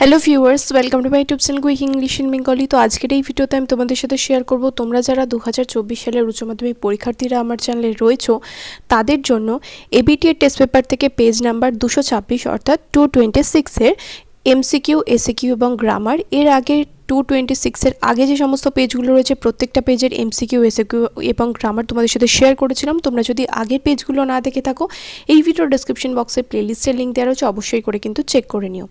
Hello viewers, welcome to my YouTube channel quick English in Bengali. তো আজকের এই ভিডিওতে আমি তোমাদের সাথে শেয়ার করব তোমরা যারা 2024 সালের উচ্চ মাধ্যমিক পরীক্ষার্থীরা আমার চ্যানেলে রয়েছো তাদের জন্য এবিটিএ টেস্ট পেপার থেকে পেজ নাম্বার 226 অর্থাৎ 226 এর এমসিকিউ, এসএকিউ এবং গ্রামার। এর আগে 226 এর আগে যে সমস্ত পেজগুলো রয়েছে প্রত্যেকটা পেজের এমসিকিউ, এসএকিউ এবং গ্রামার তোমাদের সাথে শেয়ার করেছিলাম। তোমরা যদি আগের পেজগুলো না দেখে থাকো এই ভিডিওর ডেসক্রিপশন বক্সে প্লেলিস্টের লিঙ্ক দেওয়া রয়েছে, অবশ্যই করে কিন্তু চেক করে নিও।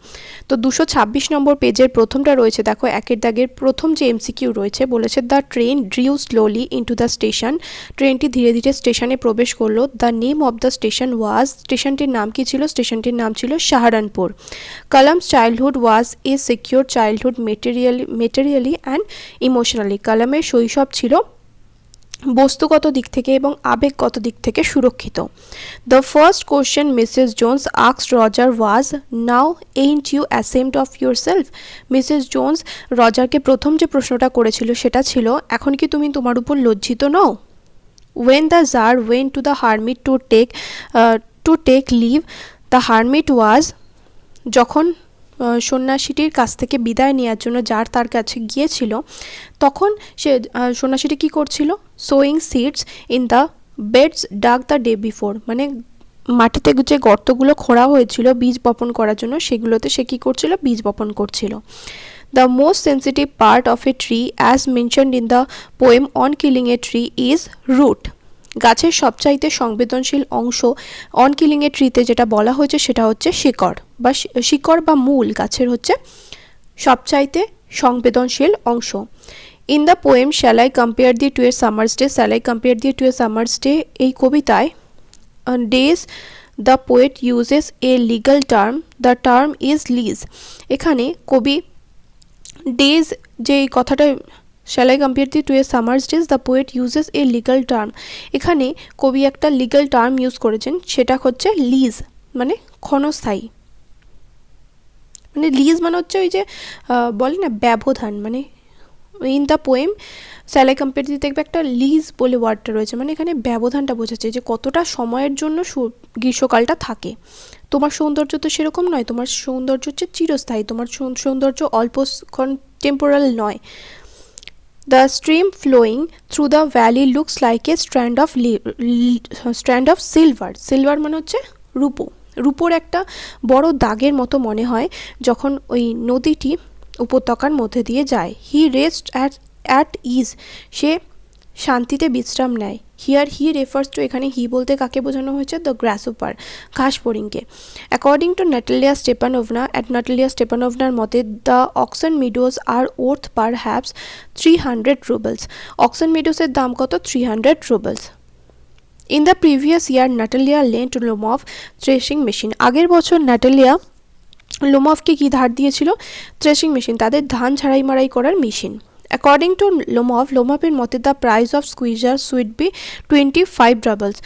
তো 226 নম্বর পেজের প্রথমটা রয়েছে, দেখো একের দাগের প্রথম যে এমসিকিউ রয়েছে বলেছে the train drew slowly into the station. ট্রেনটি ধীরে ধীরে স্টেশনে প্রবেশ করলো। The name of the station was, স্টেশনটির নাম কি ছিল? স্টেশনটির নাম ছিল Saharanpur. Kalam's childhood was a secure childhood materially and emotionally. কালামের শৈশব ছিল বস্তুগত দিক থেকে এবং আবেগগত দিক থেকে সুরক্ষিত। The first question Mrs Jones asked Roger was now ain't you ashamed of yourself. Mrs Jones রজারকে প্রথম যে প্রশ্নটা করেছিল সেটা ছিল, এখন কি তুমি তোমার উপর লজ্জিত নও? When the tsar went to the hermit to take leave, the hermit was, যখন সন্ন্যাসীটির কাছ থেকে বিদায় নেওয়ার জন্য যার তার কাছে গিয়েছিল তখন সে সন্ন্যাসীটি কী করছিল? Sowing seeds in the beds dug the day before, মানে মাটিতে যে গর্তগুলো খোঁড়া হয়েছিল বীজ বপন করার জন্য সেগুলোতে সে কী করছিল? বীজ বপন করছিল। The most sensitive part of a tree as mentioned in the poem on killing a tree is root. গাছের সবচাইতে সংবেদনশীল অংশ অন কিলিং এ ট্রিতে যেটা বলা হয়েছে সেটা হচ্ছে শিকড় বা মূল গাছের হচ্ছে সবচাইতে সংবেদনশীল অংশ। In the poem shall I compare thee to a summer's day, shall I compare thee to a summer's day, এই কবিতায় ডেজ the poet uses a legal term, the term is lease. এখানে কবি ডেজ যে এই কথাটা shall I compare thee to a summer's days, the poet uses a legal term, এখানে কবি একটা লিগাল টার্ম ইউজ করেছেন, সেটা হচ্ছে লিজ, মানে ক্ষণস্থায়ী। মানে লিজ মানে হচ্ছে ওই যে বলে না ব্যবধান, মানে in the poem shall I compare দি দেখবে একটা লিজ বলে ওয়ার্ডটা রয়েছে, মানে এখানে ব্যবধানটা বোঝাচ্ছে যে কতটা সময়ের জন্য গ্রীষ্মকালটা থাকে। তোমার সৌন্দর্য তো সেরকম নয়, তোমার সৌন্দর্য হচ্ছে চিরস্থায়ী, তোমার সৌন্দর্য অল্পক্ষণ টেম্পোরাল নয়। The stream flowing through the valley looks like a strand of silver. Silver মানে হচ্ছে রূপো, রূপোর একটা বড় দাগের মতো মনে হয় যখন ওই নদীটি উপত্যকার মধ্যে দিয়ে যায়। হি রেস্ট অ্যাট ইজ, সে শান্তিতে বিশ্রাম নেয়। হিয়ার হি রেফার্স টু, এখানে হি বলতে কাকে বোঝানো হয়েছে? দ্য গ্রাসহপার, ঘাস ফড়িংকে। According to Natalya Stepanovna, Natalya স্টেপানোভনার মতে the Oxen Meadows are worth perhaps 300 roubles. Oxen মিডোসের দাম কত? 300 roubles. In the previous year Natalya lent Lomov threshing machine, আগের বছর নাটালিয়া লোমভকে কি ধার দিয়েছিল? থ্রেশিং মেশিন, তাদের ধান ঝাড়াই মারাই করার মেশিন। অ্যাকর্ডিং টু লোমভের মতে the price of Squeezer should be 25 roubles.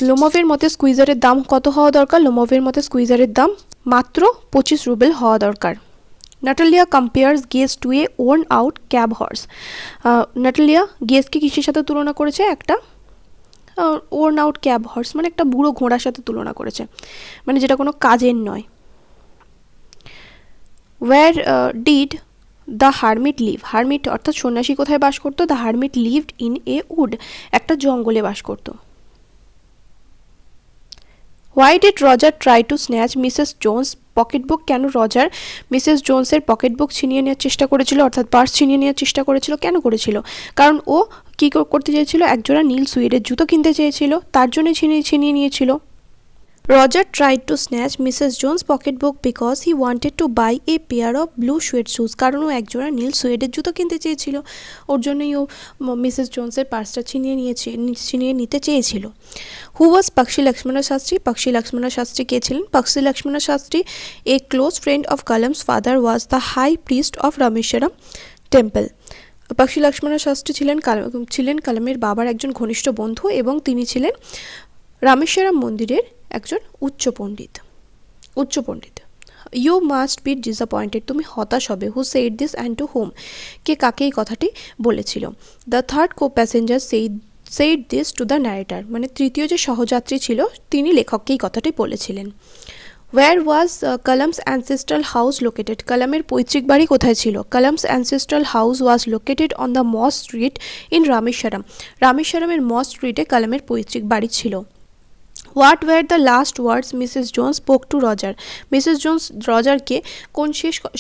লোমভের মতে স্কুইজারের দাম কত হওয়া দরকার? লোমভের মতে স্কুইজারের দাম মাত্র 25 রুবেল হওয়া দরকার। Natalya compares Guess to a worn out cab horse. Natalya গেজকে কিসের সাথে তুলনা করেছে? একটা ওর্ন আউট ক্যাব হর্স, মানে একটা বুড়ো ঘোড়ার সাথে তুলনা করেছে, মানে যেটা কোনো কাজের নয়। Where did the hermit live, hermit অর্থাৎ সন্ন্যাসী কোথায় বাস করতো? The hermit lived in a wood, একটা জঙ্গলে বাস করতো। Why did Roger try to snatch Mrs Jones pocket book, কেন রজার মিসেস জোন্সের পকেট বুক ছিনিয়ে নেওয়ার চেষ্টা করেছিল, অর্থাৎ পার্স ছিনিয়ে নেওয়ার চেষ্টা করেছিল? কেন করেছিল? কারণ ও কী করতে চেয়েছিল? একজোড়া নীল সুইডের জুতো কিনতে চেয়েছিল, তার জন্য ছিনিয়ে নিয়েছিল। Roger tried to snatch Mrs. Jones' pocketbook because he wanted to buy a pair of blue suede shoes. কারণ ও একজোড়া নীল সুয়েডের জুতো কিনতে চেয়েছিল, ওর জন্যই ও মিসেস জোন্সের পার্সটা ছিনিয়ে নিতে চেয়েছিল। হু ওয়াজ পাক্ষী লক্ষ্মণ শাস্ত্রী? পাক্ষী লক্ষ্মণ শাস্ত্রী কে ছিলেন? Pakshi Lakshmana Sastry a close friend of Kalam's father was the high priest of Rameswaram temple. Pakshi Lakshmana Sastry ছিলেন কালামের বাবার একজন ঘনিষ্ঠ বন্ধু এবং তিনি ছিলেন রামেশ্বরম মন্দিরের একজন উচ্চ পণ্ডিত। ইউ মাস্ট বি ডিসঅ্যাপয়েন্টেড, তুমি হতাশ হবে। Who said this and to whom, কে কাকে এই কথাটি বলেছিল? The third co passenger said this to the narrator, মানে তৃতীয় যে সহযাত্রী ছিল তিনি লেখককেই কথাটি বলেছিলেন। Where was Kalam's ancestral house located, কালামের পৈতৃক বাড়ি কোথায় ছিল? Kalam's ancestral house was located on the mosque street in Rameswaram, রামেশ্বরমের মস স্ট্রিটে কালামের পৈতৃক বাড়ি ছিল। What were the last words Mrs Jones spoke to Roger, Mrs Jones রজারকে কোন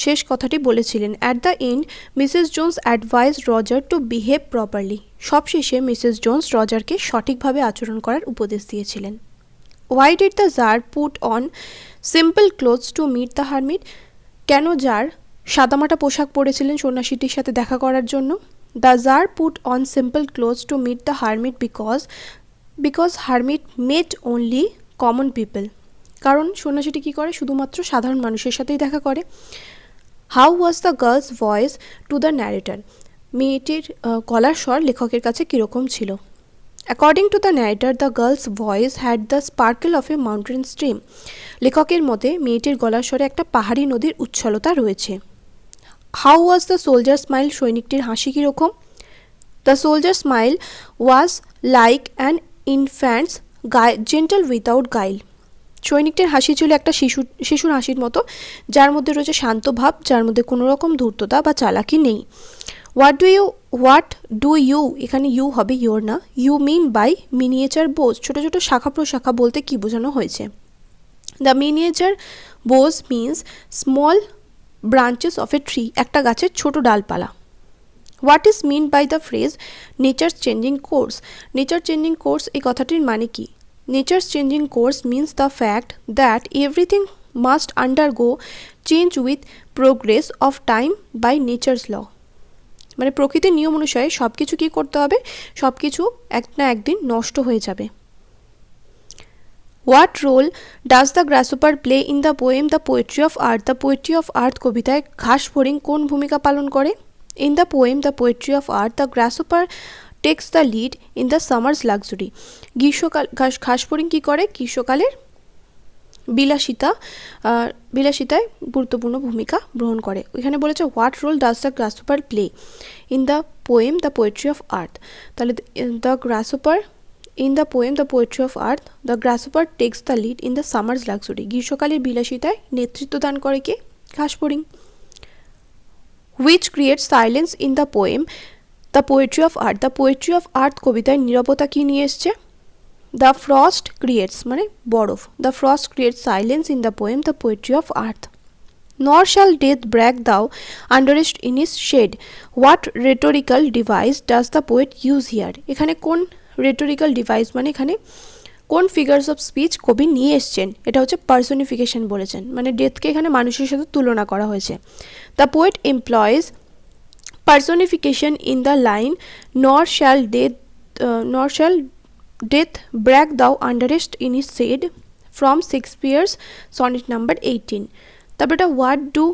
শেষ কথাটি বলেছিলেন? At the end Mrs Jones advise Roger to behave properly, সবশেষে মিসেস জোন্স রজারকে সঠিকভাবে আচরণ করার উপদেশ দিয়েছিলেন। Why did the tsar put on simple clothes to meet the hermit, কেন জার সাদামাটা পোশাক পরেছিলেন সন্ন্যাসীটির সাথে দেখা করার জন্য? The tsar put on simple clothes to meet the hermit because hermit mate only common people, কারণ সন্ন্যাসীটি কী করে? শুধুমাত্র সাধারণ মানুষের সাথেই দেখা করে। How was the girls voice to the narrator, মেয়েটির গলার স্বর লেখকের কাছে কীরকম ছিল? According to the narrator the girls voice had the sparkle of a mountain stream, লেখকের মতে মেয়েটির গলার স্বরে একটা পাহাড়ি নদীর উচ্ছলতা রয়েছে। How was the soldier smile, সৈনিকটির হাসি কীরকম? The soldier smile was like an infant's gentle without guile, সৈনিকটির হাসি ছিল একটা শিশুর হাসির মতো, যার মধ্যে রয়েছে শান্ত ভাব, যার মধ্যে কোনো রকম ধূর্ততা বা চালাকি নেই। হোয়াট ডু ইউ, এখানে ইউ হবে ইয়োর না, you mean by miniature boughs, ছোটো ছোটো শাখা প্রশাখা বলতে কী বোঝানো হয়েছে? The miniature boughs means small branches of a tree, একটা গাছের ছোট ডালপালা। What is mean by the phrase nature's changing course, nature changing course এই কথাটির মানে কি? Nature's changing course means the fact that everything must undergo change with progress of time by nature's ল, মানে প্রকৃতির নিয়ম অনুসারে সব কিছু কী করতে হবে? সব কিছু এক না একদিন নষ্ট হয়ে যাবে। What role does the grasshopper play in the poem the poetry of earth, the poetry of earth কবিতায় ঘাস ফড়িং কোন ভূমিকা পালন করে? In the poem the poetry of earth the grasshopper takes the lead in the summer's luxury, গ্রীষ্মকাল ঘাস ফড়িং কী করে? গ্রীষ্মকালের বিলাসিতায় গুরুত্বপূর্ণ ভূমিকা গ্রহণ করে। এখানে বলেছে what role does the grasshopper play in the poem the poetry of earth, তাহলে the grasshopper in the poem the poetry of earth the grasshopper takes the lead in the summer's luxury, গ্রীষ্মকালের বিলাসিতায় নেতৃত্ব দান করে কে? ঘাস ফড়িং। Which creates silence in the poem the poetry of earth, the poetry of earth কবিতায় নীরবতা কী নিয়ে এসছে? দ্য ফ্রস্ট ক্রিয়েটস মানে বরফ, the frost creates silence in the poem the poetry of earth. Nor shall death brag thou wander'st in his shade, what rhetorical device does the poet use here, এখানে কোন rhetorical device মানে এখানে কোন figures of speech কবি নিয়ে এসছেন? এটা হচ্ছে পার্সনিফিকেশন বলেছেন, মানে ডেথকে এখানে মানুষের সাথে তুলনা করা হয়েছে। The poet employs personification in the line nor shall death brag thou wander'st in his shade from Shakespeare's sonnet number 18। তারপর এটা what do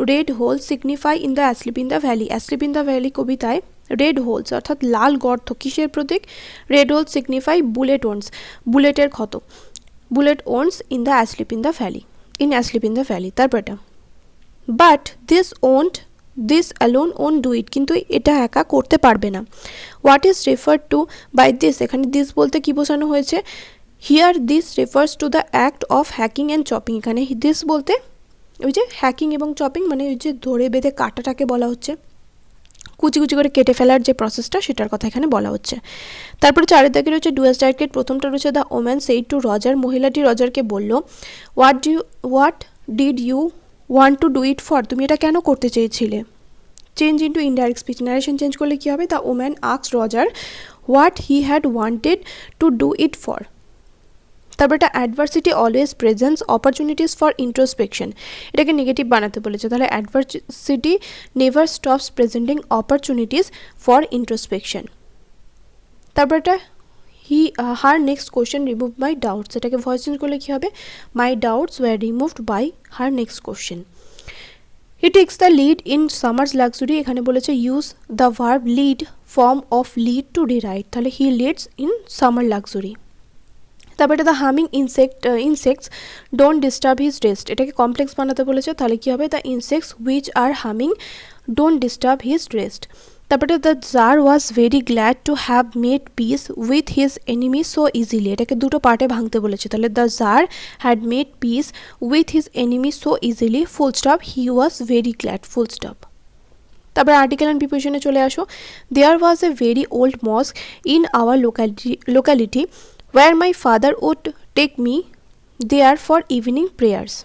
red hole signify in the asleep in the valley, asleep in the valley কবিতায় red holes অর্থাৎ লাল গর্ত কিসের প্রতীক? Red holes signify bullet wounds, বুলেটের ক্ষত, bullet wounds in the asleep in the valley, in asleep in the valley. তারপর এটা but this alone won't do it, কিন্তু এটা একা করতে পারবে না। What is referred to by this, এখানে দিস বলতে কী বোঝানো হয়েছে? Here this refers to the act of hacking and chopping, এখানে দিস বলতে ওই যে হ্যাকিং এবং চপিং মানে ওই যে ধরে বেঁধে কাটাটাকে বলা হচ্ছে, কুচি কুচি করে কেটে ফেলার যে প্রসেসটা সেটার কথা এখানে বলা হচ্ছে। তারপরে চারের দাগে রয়েছে ডুয়াস ডায়েট, প্রথমটা রয়েছে the woman said to Roger, মহিলাটি রজারকে বলল what did you want to do it for, তুমি এটা কেন করতে চেয়েছিলে? Change into indirect speech, narration change করলে কী হবে? The woman asked Roger what he had wanted to do it for. তারপর এটা adversity always presents opportunities for introspection, এটাকে নেগেটিভ বানাতে বলেছে, তাহলে adversity never stops presenting opportunities for introspection. তারপর এটা her next question remove my doubts, এটাকে voice change করলে কী হবে? My doubts were removed by her next question. He takes the lead in summer's luxury, এখানে বলেছে use the verb lead form of lead to rewrite, তাহলে he leads in summer luxury. তারপরে এটা the humming insects don't disturb his rest, এটাকে complex বানাতে বলেছে, তাহলে কী হবে? The insects which are humming don't disturb his rest. তারপরে the jar was very glad to have made peace with his enemy so easily, এটাকে দুটো পার্টে ভাঙতে বলেছে, তাহলে the tsar had made peace with his enemy so easily full stop he was very glad full stop. তারপরে article and প্রিপোজিশনে চলে আসো। There was a very old mosque in our locality where my father would take me there for evening prayers.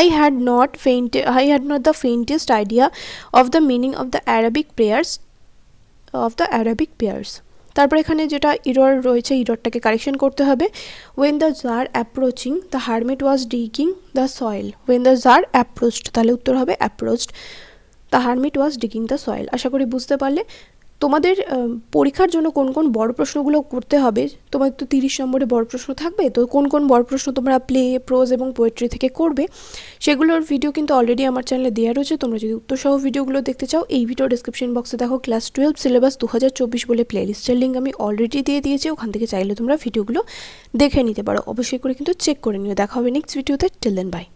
I had not the faintest idea of the meaning of the Arabic prayers. তারপর এখানে যেটা error রয়েছে, ইররটাকে correction করতে হবে। when the jar approaching the hermit was digging the soil, when the jar approached, তাহলে উত্তর হবে approached, the hermit was digging the soil। আশা করি বুঝতে পারলে। তোমাদের পরীক্ষার জন্য কোন কোন বড় প্রশ্নগুলো করতে হবে, তোমার তো 30 নম্বরে বড় প্রশ্ন থাকবে, তো কোন কোন বড় প্রশ্ন তোমরা প্লে, প্রোজ এবং পোয়েট্রি থেকে করবে সেগুলোর ভিডিও কিন্তু অলরেডি আমার চ্যানেলে দেওয়া রয়েছে। তোমরা যদি উত্তরসহ ভিডিওগুলো দেখতে চাও, এই ভিডিও ডেসক্রিপশন বক্সে দেখো ক্লাস 12 সিলেবাস 2024 বলে প্লেলিস্টের লিঙ্ক আমি অলরেডি দিয়ে দিয়েছি, ওখান থেকে চাইলে তোমরা ভিডিওগুলো দেখে নিতে পারো। অবশ্যই করে কিন্তু চেক করে নিও। দেখা হবে নেক্সট ভিডিওতে। Till then by.